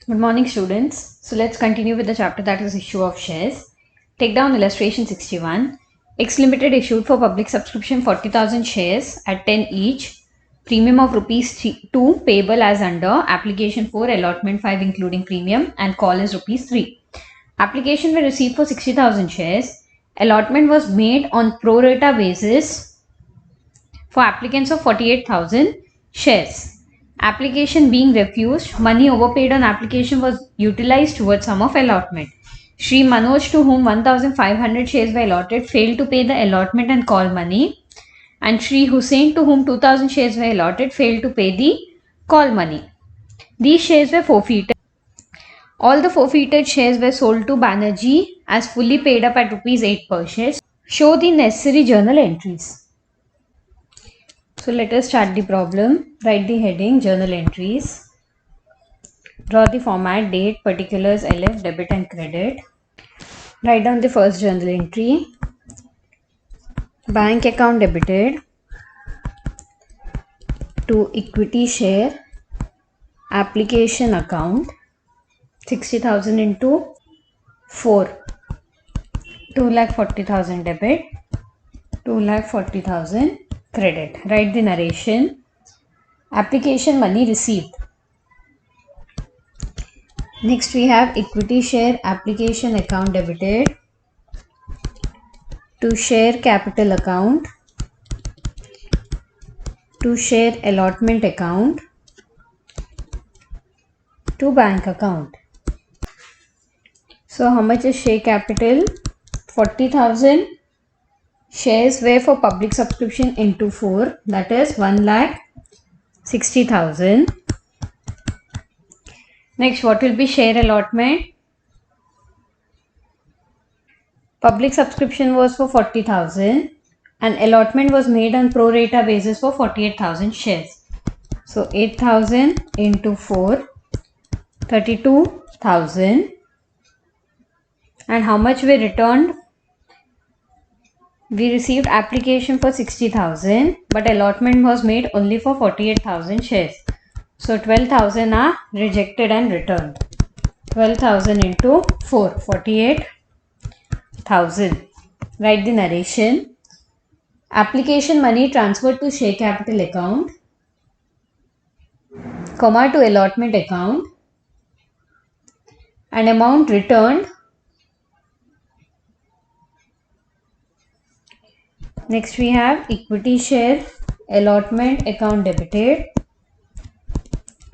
Good morning, students. So let's continue with the chapter that is issue of shares. Take down illustration 61. X Limited issued for public subscription 40,000 shares at 10 each. Premium of rupees 2 payable as under. Application 4, allotment 5 including premium, and call is rupees 3. Application were received for 60,000 shares. Allotment was made on pro rata basis for applicants of 48,000 shares. Application being refused, money overpaid on application was utilized towards sum of allotment. Shri Manoj, to whom 1,500 shares were allotted, failed to pay the allotment and call money. And Shri Hussain, to whom 2,000 shares were allotted, failed to pay the call money. These shares were forfeited. All the forfeited shares were sold to Banerjee as fully paid up at rupees 8 per share. Show the necessary journal entries. So let us start the problem. Write the heading, journal entries. Draw the format, date, particulars, LF, debit and credit. Write down the first journal entry. Bank account debited to equity share application account 60,000 into 4, 2,40,000 debit, 2,40,000 credit. Write the narration. Application money received. Next we have equity share application account debited to share capital account, to share allotment account, to bank account. So how much is share capital? 40,000 shares were for public subscription into 4, that is 1,60,000. Next, what will be share allotment? Public subscription was for 40,000 and allotment was made on pro rata basis for 48,000 shares. So 8,000 into 4, 32,000. And how much we returned? We received application for 60,000 but allotment was made only for 48,000 shares. So 12,000 are rejected and returned. 12,000 into 4, 48,000. Write the narration. Application money transferred to share capital account, comma to allotment account, and amount returned. Next we have equity share allotment account debited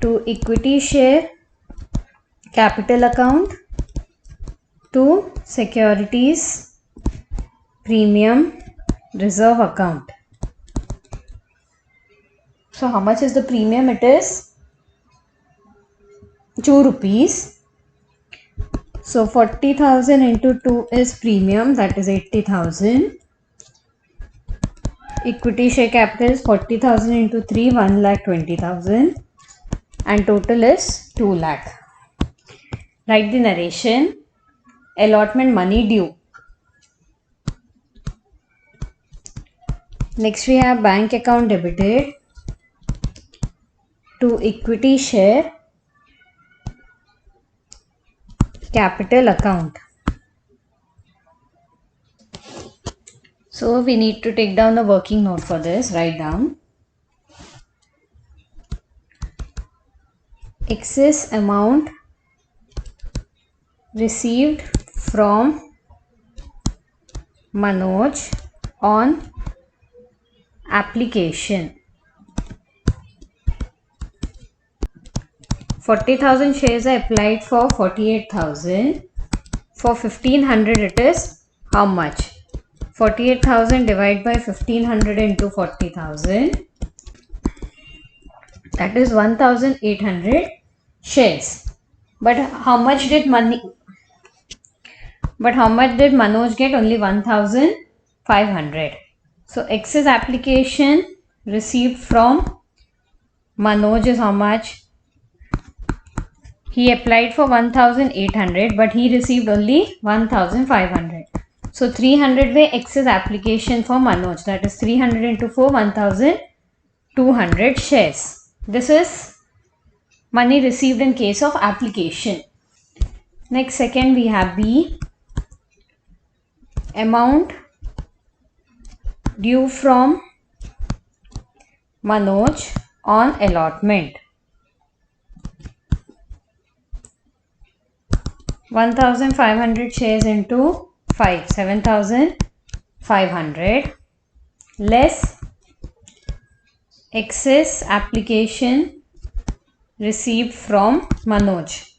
to equity share capital account, to securities premium reserve account. So how much is the premium? It is 2 rupees. So 40,000 into 2 is premium, that is 80,000. Equity share capital is 40,000 into 3, 1,20,000, and total is 2 lakh. Write the narration. Allotment money due. Next we have bank account debited to equity share capital account. So we need to take down a working note for this. Write down. Excess amount received from Manoj on application. 40,000 shares are applied for 48,000. For 1,500 it is how much? 48,000 divided by 1,500 into 40,000. That is 1,800 shares. But how much did Manoj get? Only 1,500. So excess application received from Manoj is how much? He applied for 1,800 but he received only 1,500. So 300 were excess application for Manoj, that is 300 into 4, 1,200 shares. This is money received in case of application. Next, second we have B, amount due from Manoj on allotment. 1500 shares into 5, 7500 less excess application received from Manoj.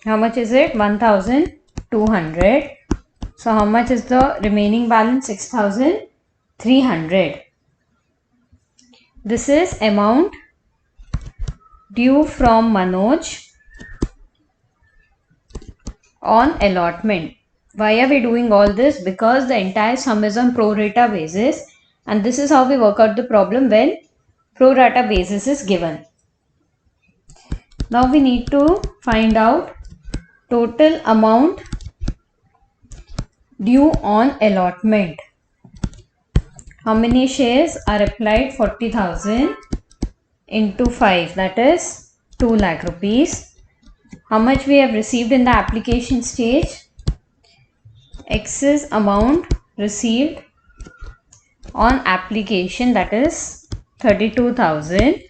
How much is it? 1200. So how much is the remaining balance? 6300. This is amount due from Manoj on allotment. Why are we doing all this? Because the entire sum is on pro rata basis, and this is how we work out the problem when pro rata basis is given. Now we need to find out total amount due on allotment. How many shares are applied? 40,000 into 5, that is 2 lakh rupees. How much we have received in the application stage? Excess amount received on application, that is 32,000.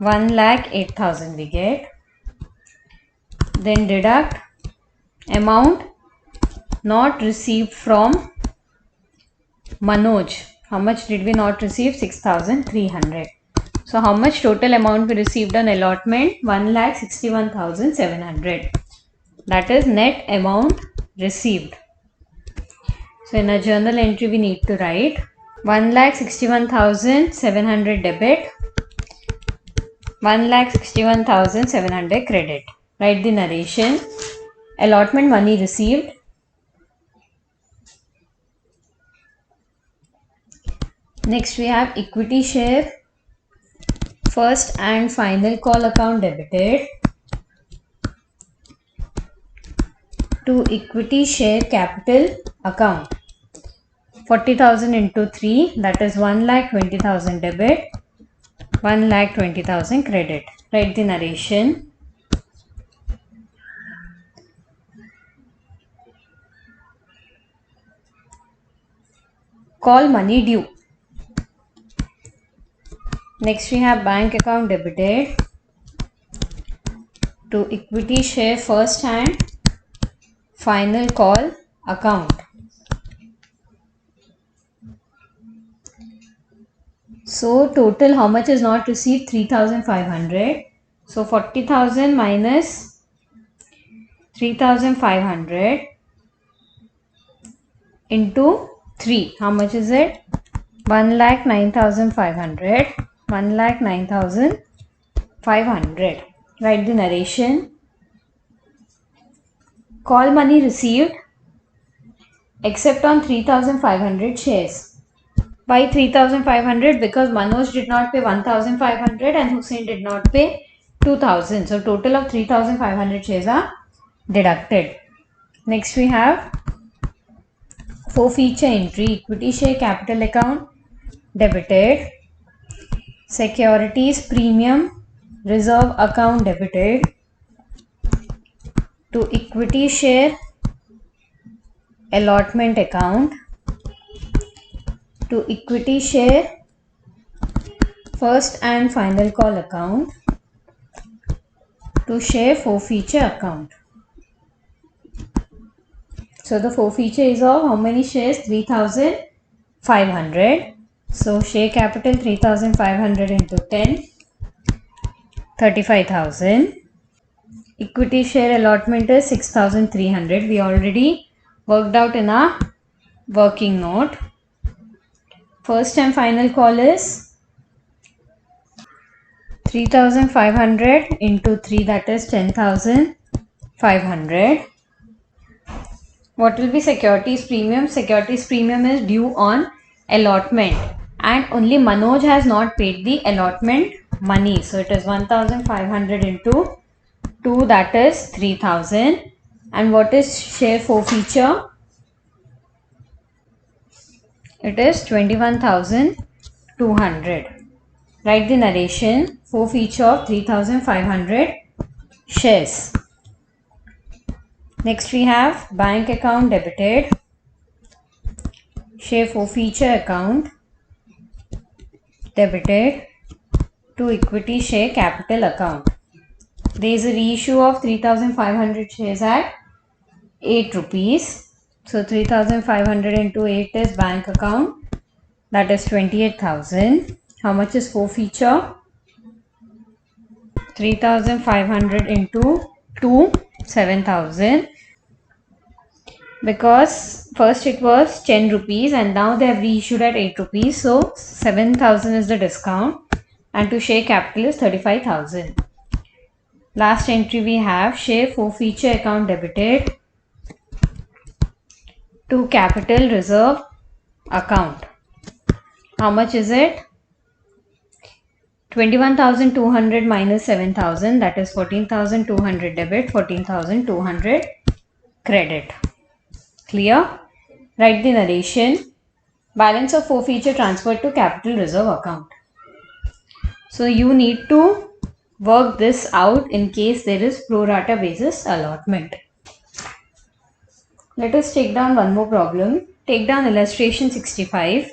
1,08,000 we get. Then deduct amount not received from Manoj. How much did we not receive? 6,300. So how much total amount we received on allotment? 1,61,700. That is net amount received. So in a journal entry we need to write 1,61,700 debit, 1,61,700 credit. Write the narration. Allotment money received. Next we have equity share first and final call account debited to equity share capital account. 40,000 into 3, that is 1,20,000 debit, 1,20,000 credit. Write the narration. Call money due. Next we have bank account debited to equity share first and final call account. So total how much is not received? 3,500. So 40,000 minus 3,500 into 3. How much is it? 1,09,500. 1,09,500. Write the narration. Call money received except on 3,500 shares. Why 3,500? Because Manoj did not pay 1,500 and Hussein did not pay 2,000. So total of 3,500 shares are deducted. Next we have forfeiture entry. Equity share capital account debited. Securities premium reserve account debited to equity share allotment account to equity share first and final call account to share forfeiture account. So the forfeiture is of how many shares? 3,500. So share capital 3,500 into 10, 35,000. Equity share allotment is 6,300. We already worked out in our working note. First and final call is 3,500 into 3, that is 10,500. What will be securities premium? Securities premium is due on allotment and only Manoj has not paid the allotment money. So it is 1,500 into 2, that is 3,000. And what is share forfeiture? It is 21,200. Write the narration. Forfeiture of 3,500 shares. Next we have bank account debited, share forfeiture account debited to equity share capital account. There is a reissue of 3,500 shares at 8 rupees. So 3,500 into 8 is bank account, that is 28,000. How much is forfeiture? 3,500 into 2, 7,000. Because first it was 10 rupees and now they have reissued at 8 rupees. So 7,000 is the discount and to share capital is 35,000. Last entry we have share forfeiture account debited to capital reserve account. How much is it? 21,200 minus 7,000, that is 14,200 debit, 14,200 credit. Clear? Write the narration. Balance of forfeiture transferred to capital reserve account. So you need to work this out in case there is pro rata basis allotment. Let us take down one more problem. Take down illustration 65.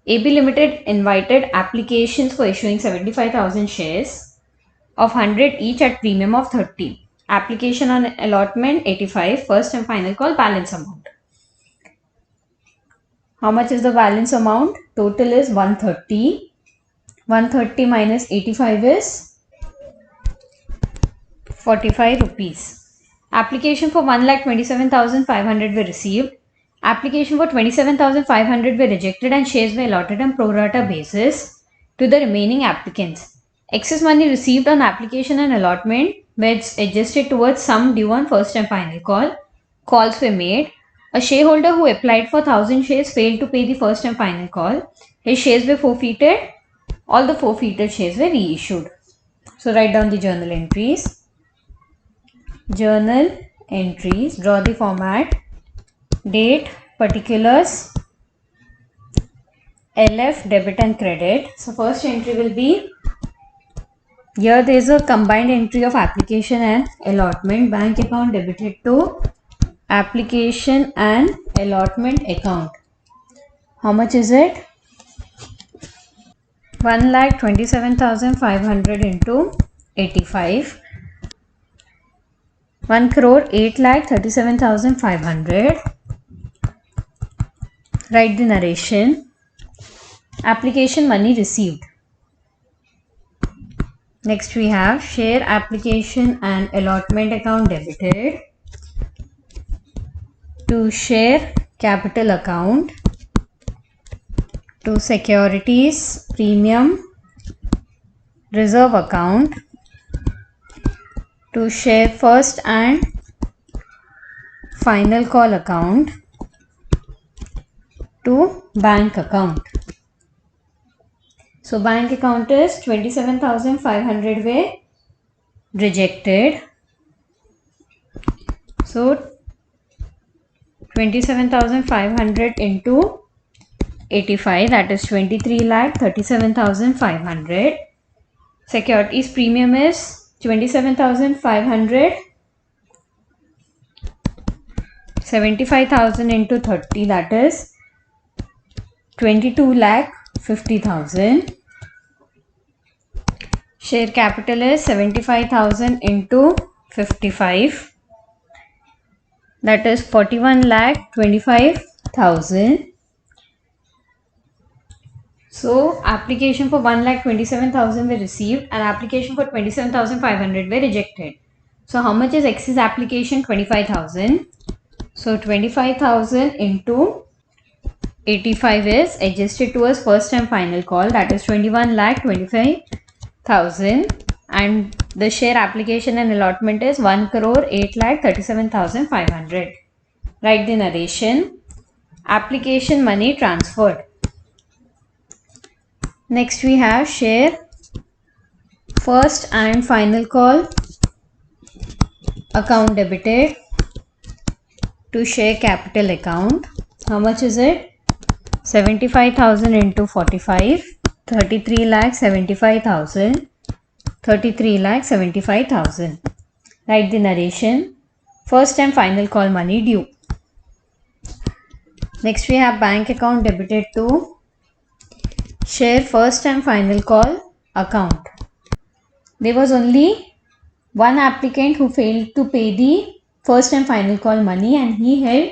AB Limited invited applications for issuing 75,000 shares of 100 each at premium of 30. Application on allotment 85. First and final call balance amount. How much is the balance amount? Total is 130. 130 minus 85 is 45 rupees. Application for 1,27,500 were received. Application for 27,500 were rejected and shares were allotted on pro rata basis to the remaining applicants. Excess money received on application and allotment was adjusted towards sum due on first and final call. Calls were made. A shareholder who applied for 1,000 shares failed to pay the first and final call. His shares were forfeited. All the forfeited shares were reissued. So write down the journal entries. Journal entries. Draw the format. Date, particulars, LF, debit and credit. So first entry will be, here there is a combined entry of application and allotment. Bank account debited to application and allotment account. How much is it? 1,27,500 into 85. 1,08,37,500. Write the narration. Application money received. Next we have share application and allotment account debited to share capital account to securities premium reserve account to share first and final call account to bank account. So bank account is 27,500 were rejected. So 27,500 into 85, that is 23,37,500. Securities premium is 27,500. 75,000 into 30, that is 22,50,000. Share capital is 75,000 into 55, that is 41,25,000. So application for 1,27,000 were received and application for 27,500 were rejected. So how much is excess application? 25,000. So 25,000 into 85 is adjusted towards first and final call, that is 21,25,000, and the share application and allotment is 1,08,37,500. Write the narration. Application money transferred. Next we have share first and final call account debited to share capital account. How much is it? 75,000 into 45. 33,75,000. 33,75,000. Write the narration. First and final call money due. Next we have bank account debited to share first and final call account. There was only one applicant who failed to pay the first and final call money and he held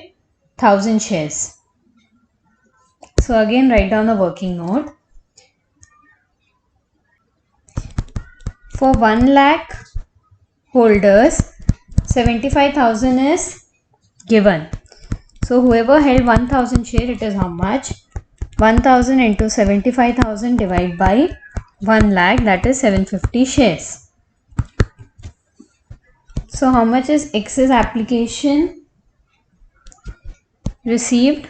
1000 shares. So again write down a working note. For 1 lakh holders, 75,000 is given. So whoever held 1000 share, it is how much? 1000 into 75,000 divided by 1 lakh, that is 750 shares. So how much is X's application received?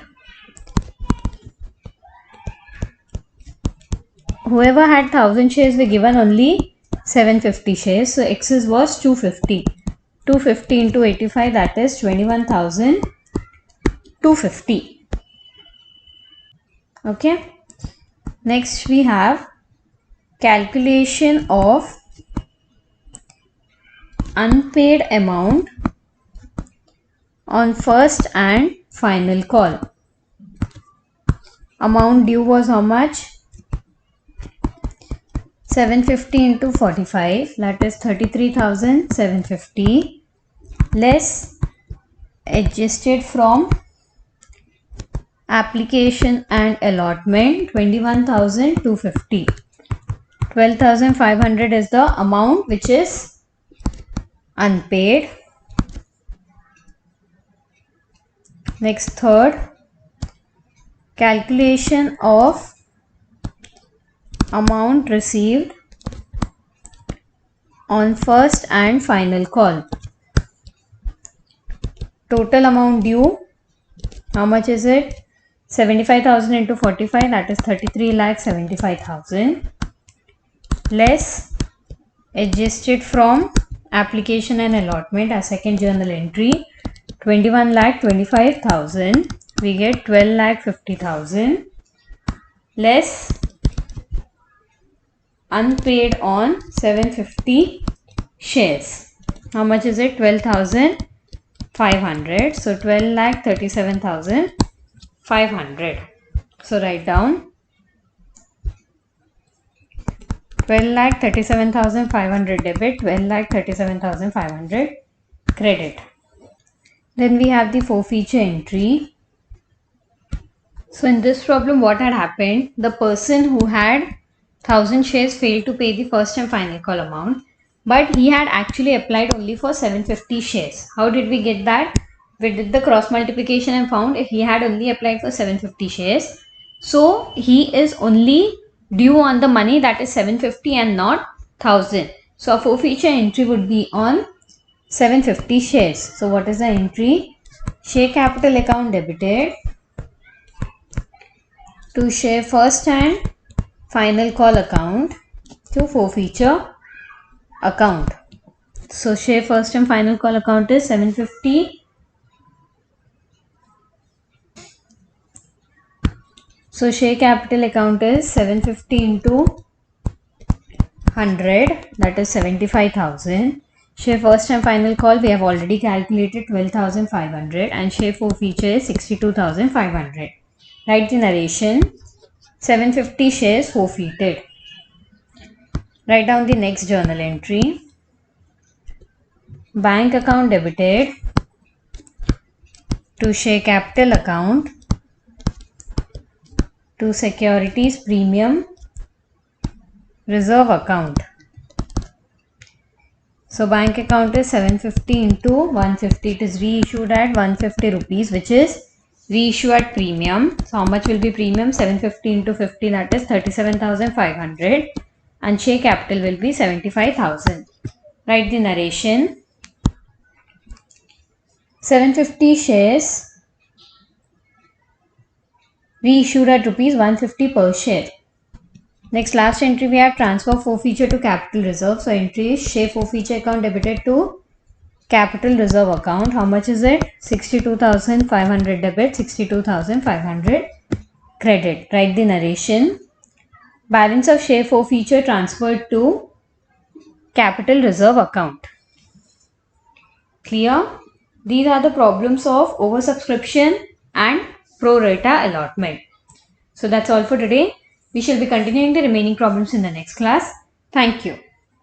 Whoever had 1000 shares were given only 750 shares. So X's was 250. 250 into 85, that is 21,250. Okay. Next we have calculation of unpaid amount on first and final call. Amount due was how much? 750 into 45, that is 33,750, less adjusted from application and allotment 21,250. 12,500 is the amount which is unpaid. Next, third, calculation of amount received on first and final call. Total amount due, how much is it? 75,000 into 45, that is 33,75,000, less adjusted from application and allotment as second journal entry 21,25,000, we get 12,50,000, less unpaid on 750 shares. How much is it? 12,500. So 12,37,500. So write down 12,37,500 debit, 12,37,500 credit. Then we have the forfeiture entry. So in this problem, what had happened? The person who had 1000 shares failed to pay the first and final call amount, but he had actually applied only for 750 shares. How did we get that? We did the cross multiplication and found he had only applied for 750 shares. So he is only due on the money, that is 750 and not 1000. So a forfeiture entry would be on 750 shares. So what is the entry? Share capital account debited to share first and final call account to forfeiture account. So share first and final call account is 750. So share capital account is 750 into 100, that is 75,000. Share first and final call, we have already calculated 12,500, and share forfeiture is 62,500. Write the narration. 750 shares forfeited. Write down the next journal entry. Bank account debited to share capital account to securities premium reserve account. So bank account is 750 into 150. It is reissued at 150 rupees, which is reissue at premium. So how much will be premium? 750 into 50, that is 37,500, and share capital will be 75,000. Write the narration. 750 shares reissued at rupees 150 per share. Next, last entry we have transfer forfeiture to capital reserve. So entry is share forfeiture account debited to capital reserve account. How much is it? 62,500 debit, 62,500 credit. Write the narration. Balance of share forfeiture transferred to capital reserve account. Clear? These are the problems of oversubscription and pro rata allotment. So that's all for today. We shall be continuing the remaining problems in the next class. Thank you.